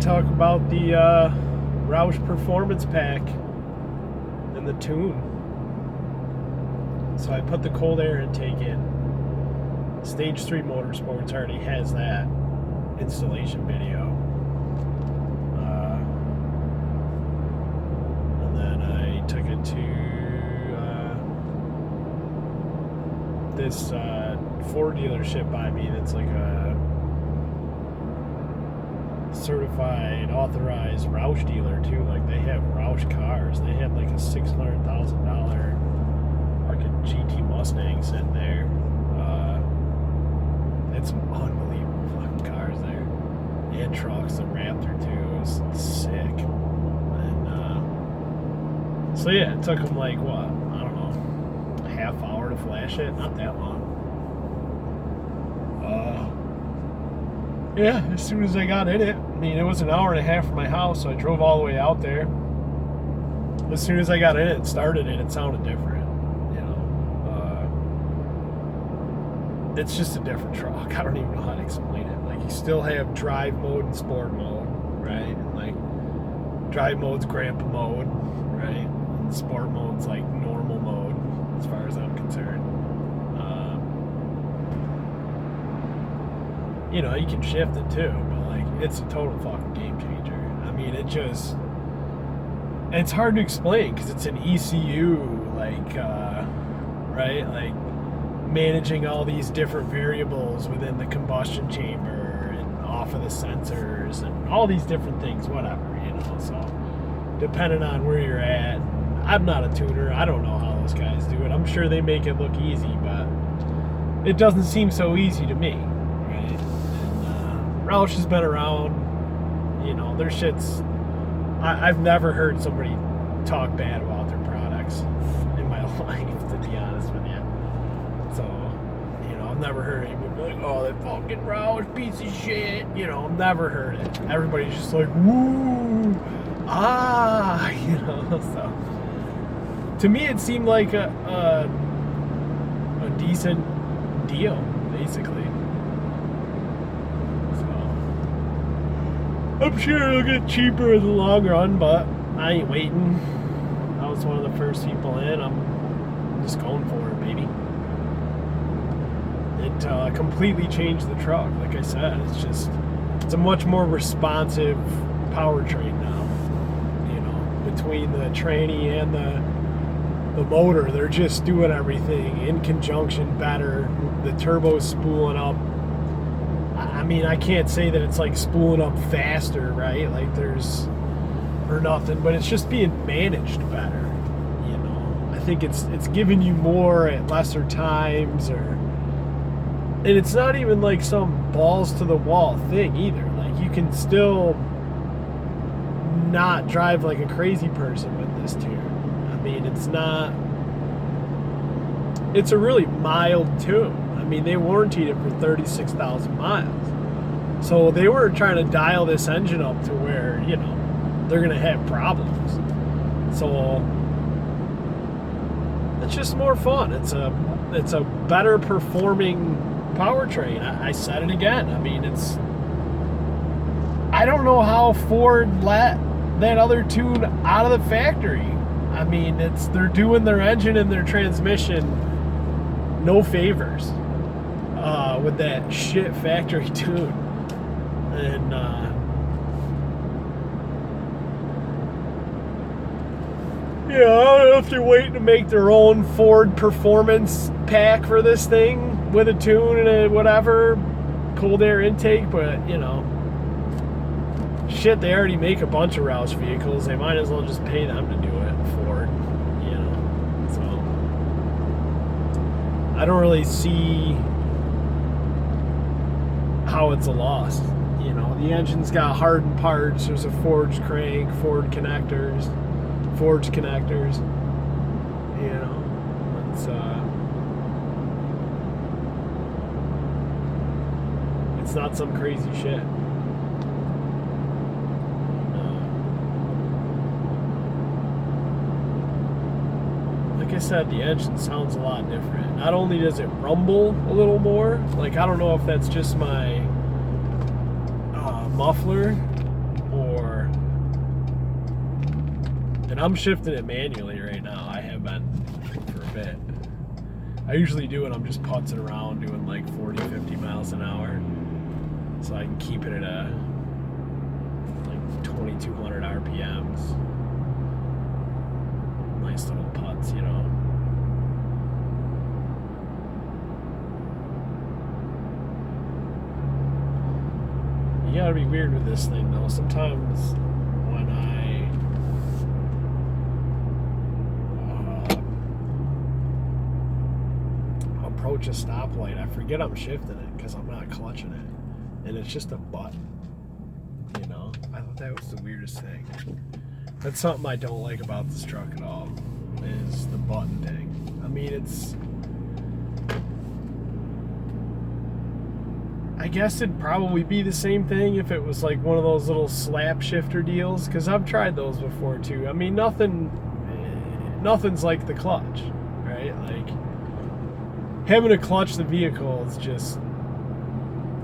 talk about the Roush Performance Pack and the tune. So I put the cold air intake in. Stage 3 Motorsports already has that installation video. And then I took it to this Ford dealership by me that's like a certified, authorized Roush dealer too. Like they have Roush cars. They had like a $600,000 fucking GT Mustang sitting there. It's some unbelievable fucking cars there. And trucks, the Raptor too. It was sick. And so yeah, it took them like what? I don't know, a half hour to flash it. Not that long. Yeah, as soon as I got in it, I mean, it was an hour and a half from my house, so I drove all the way out there. As soon as I got in it and started it, it sounded different, you know. It's just a different truck. I don't even know how to explain it. Like, you still have drive mode and sport mode, right? And, like, drive mode's grandpa mode, right? And sport mode's, like, normal mode, as far as I'm concerned. You know, you can shift it too, but like it's a total fucking game changer. I mean, it's hard to explain because it's an ECU, like, right? Like managing all these different variables within the combustion chamber and off of the sensors and all these different things, whatever, you know. So depending on where you're at, I'm not a tuner. I don't know how those guys do it. I'm sure they make it look easy, but it doesn't seem so easy to me. Roush has been around, you know, their shit's... I've never heard somebody talk bad about their products in my life, to be honest with you. So, you know, I've never heard anyone be like, oh, that fucking Roush piece of shit. You know, I've never heard it. Everybody's just like, woo, you know, so... To me, it seemed like a decent deal, basically. I'm sure it'll get cheaper in the long run, but I ain't waiting. I was one of the first people in. I'm just going for it, baby. It completely changed the truck. Like I said, it's a much more responsive powertrain now. You know, between the tranny and the motor, they're just doing everything in conjunction better. The turbo's spooling up. I mean, I can't say that it's like spooling up faster, right? Like or nothing, but it's just being managed better, you know. I think it's giving you more at lesser times, and it's not even like some balls to the wall thing either. Like you can still not drive like a crazy person with this tune. I mean, it's a really mild tune. I mean, they warrantied it for 36,000 miles. So they were trying to dial this engine up to where, you know, they're going to have problems. So it's just more fun. It's a better performing powertrain. I said it again. I mean, I don't know how Ford let that other tune out of the factory. I mean, they're doing their engine and their transmission no favors. With that shit factory tune. And yeah, I don't know if they're waiting to make their own Ford Performance Pack for this thing with a tune and a whatever cold air intake, but you know, shit, they already make a bunch of Roush vehicles. They might as well just pay them to do it, Ford, you know. So I don't really see how it's a loss. You know, the engine's got hardened parts. There's a forged crank, forged connectors. You know, it's not some crazy shit. Like I said, the engine sounds a lot different. Not only does it rumble a little more, like I don't know if that's just my muffler And I'm shifting it manually right now. I have been for a bit. I usually do it, I'm just putzing around doing like 40, 50 miles an hour. So I can keep it at a like 2,200 RPMs. Nice little putts, you know. You gotta be weird with this thing though. Sometimes when I approach a stoplight, I forget I'm shifting it because I'm not clutching it. And it's just a button. You know? I thought that was the weirdest thing. That's something I don't like about this truck at all, is the button thing. I mean, it's... I guess it'd probably be the same thing if it was like one of those little slap shifter deals, because I've tried those before too. I mean, nothing's like the clutch, right? Like, having to clutch the vehicle is just,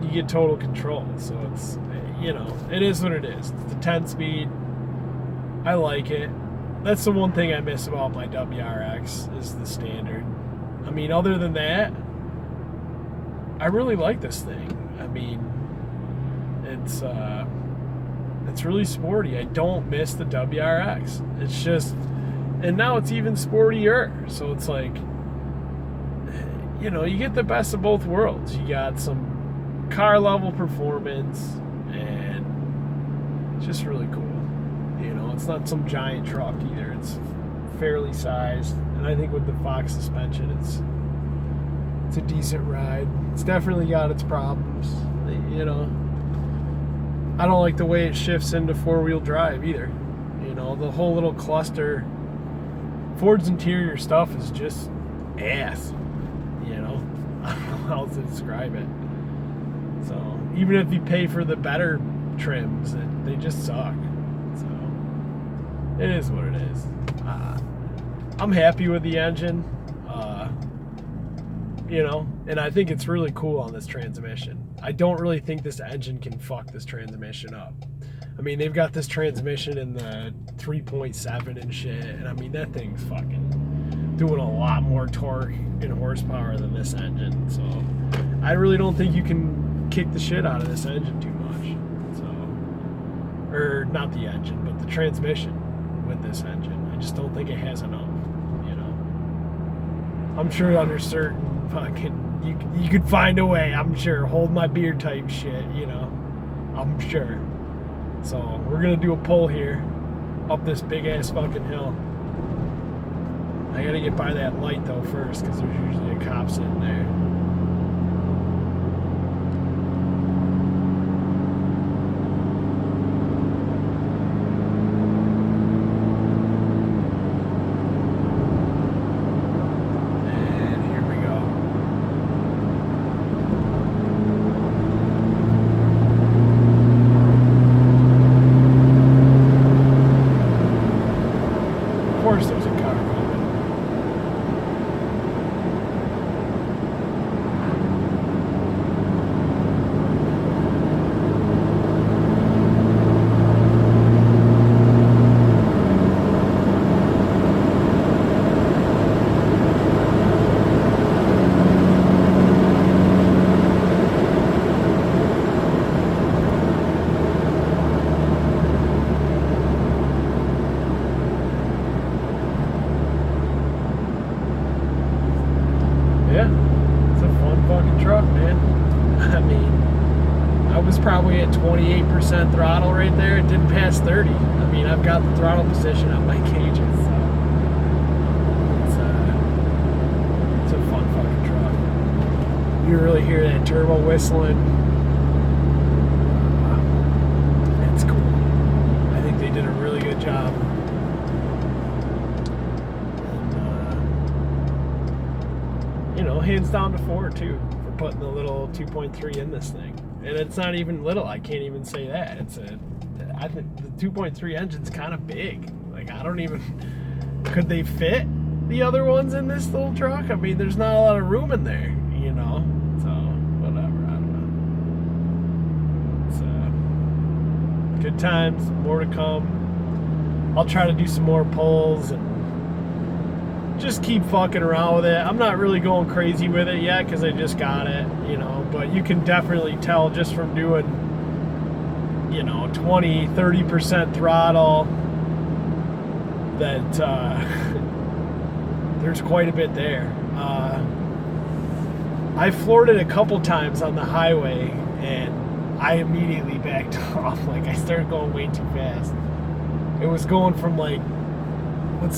you get total control. So it's, you know, it is what it is. It's the 10-speed. I like it. That's the one thing I miss about my WRX is the standard. I mean, other than that, I really like this thing. I mean, it's really sporty. I don't miss the WRX. It's just, and now it's even sportier. So it's like, you know, you get the best of both worlds. You got some car level performance, and it's just really cool. You know, it's not some giant truck either. It's fairly sized, and I think with the Fox suspension, it's a decent ride. It's definitely got its problems, you know. I don't like the way it shifts into four-wheel drive either. You know, the whole little cluster. Ford's interior stuff is just ass. You know, I don't know how to describe it. So even if you pay for the better trims, they just suck. So it is what it is. I'm happy with the engine. You know, and I think it's really cool on this transmission. I don't really think this engine can fuck this transmission up. I mean, they've got this transmission in the 3.7 and shit, and I mean, that thing's fucking doing a lot more torque and horsepower than this engine. So I really don't think you can kick the shit out of this engine too much. So, or not the engine, but the transmission with this engine. I just don't think it has enough, you know. I'm sure under certain fucking, you could find a way, I'm sure. Hold my beer type shit, you know. I'm sure. So we're gonna do a pull here up this big ass fucking hill. I gotta get by that light though first, because there's usually a cop sitting there. Of course there's a car coming. Yeah, it's a fun fucking truck, man. I mean, I was probably at 28% throttle right there. It didn't pass 30. I mean, I've got the throttle position on my cages, so it's a fun fucking truck. You really hear that turbo whistling. It's cool. I think they did a really good job. You know, hands down to Ford too for putting the little 2.3 in this thing. And it's not even little. I can't even say that. I think the 2.3 engine's kind of big. Like, I don't even, could they fit the other ones in this little truck? I mean, there's not a lot of room in there, you know. So whatever. I don't know. It's good times. More to come. I'll try to do some more pulls and just keep fucking around with it. I'm not really going crazy with it yet because I just got it, you know, but you can definitely tell just from doing, you know, 20, 30% throttle that there's quite a bit there. I floored it a couple times on the highway and I immediately backed off. Like, I started going way too fast. It was going from like, you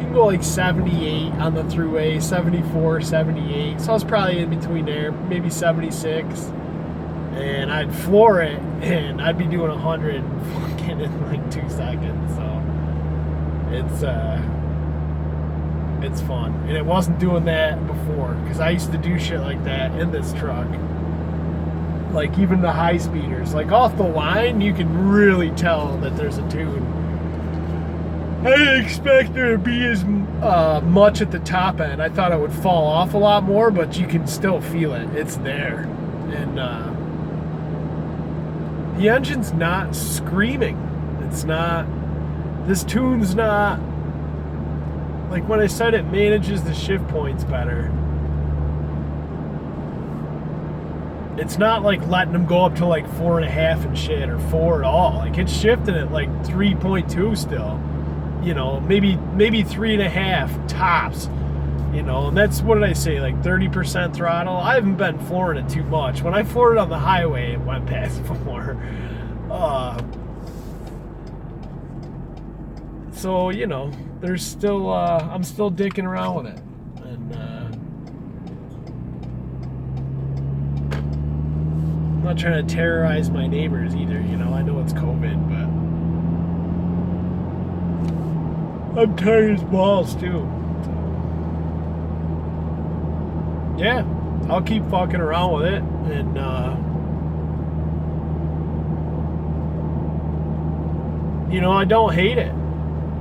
can go like 78 on the throughway, 74, 78. So I was probably in between there, maybe 76. And I'd floor it and I'd be doing 100 fucking in like 2 seconds. So it's fun. And it wasn't doing that before because I used to do shit like that in this truck. Like even the high speeders, like off the line, you can really tell that there's a tune. I didn't expect there to be as much at the top end. I thought it would fall off a lot more, but you can still feel it. It's there. And the engine's not screaming. It's not, this tune's not, like when I said it manages the shift points better, it's not like letting them go up to like 4.5 and shit or 4 at all. Like it's shifting at like 3.2 still. You know, maybe 3.5 tops, you know, and that's, what did I say, like 30% throttle? I haven't been flooring it too much. When I floored it on the highway, it went past 4. So, you know, there's still, I'm still dicking around with it. And I'm not trying to terrorize my neighbors either, you know, I know it's COVID, but I'm tired as balls too. So, yeah, I'll keep fucking around with it, and you know, I don't hate it,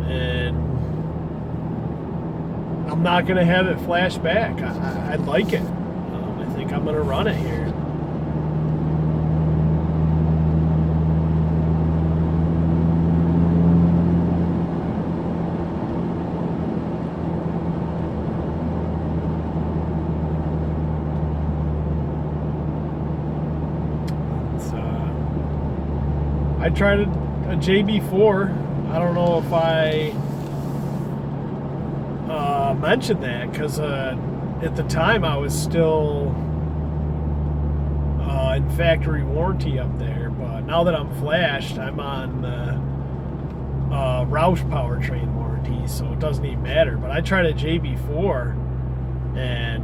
and I'm not gonna have it flash back. I like it. I think I'm gonna run it here. I tried a JB4. I don't know if I mentioned that because at the time I was still in factory warranty up there. But now that I'm flashed, I'm on Roush powertrain warranty, so it doesn't even matter. But I tried a JB4, and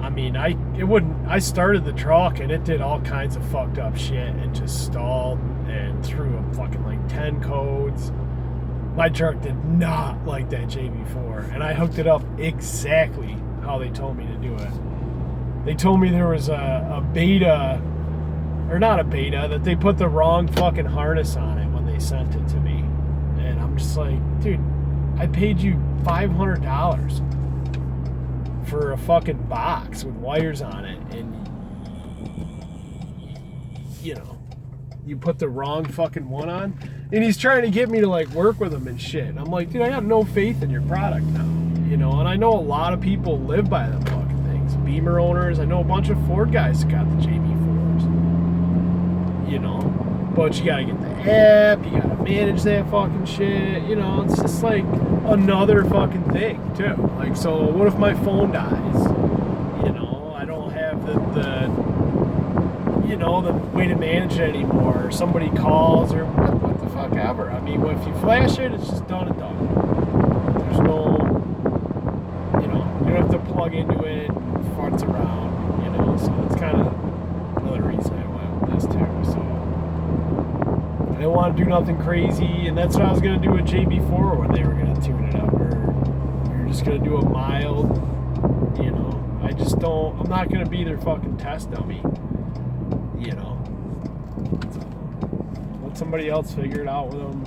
I mean, I started the truck and it did all kinds of fucked up shit and just stalled and threw up fucking like 10 codes. My truck did not like that JB4, and I hooked it up exactly how they told me to do it. They told me there was a beta, or not a beta, that they put the wrong fucking harness on it when they sent it to me. And I'm just like, dude, I paid you $500 for a fucking box with wires on it, and you know, you put the wrong fucking one on, and he's trying to get me to like work with him and shit. And I'm like, dude, I got no faith in your product now, you know. And I know a lot of people live by them fucking things. Beamer owners, I know a bunch of Ford guys that got the JB4s, you know. But you gotta get the app, you gotta manage that fucking shit, you know. It's just like another fucking thing too. Like, so what if my phone dies? You know, I don't have the you know, the way to manage it anymore, or somebody calls, or what the fuck ever. I mean, if you flash it, it's just done and done. There's no, you know, you don't have to plug into it and farts around, you know. So it's kind of another reason I went with this too. So I didn't want to do nothing crazy, and that's what I was gonna do with JB4 when they were gonna tune it up, or we were just gonna do a mild, you know. I just don't, I'm not gonna be their fucking test dummy, you know. So let somebody else figure it out with them.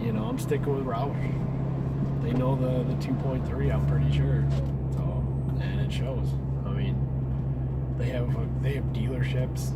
You know, I'm sticking with Roush. They know the 2.3, I'm pretty sure. So, and it shows. I mean, they have dealerships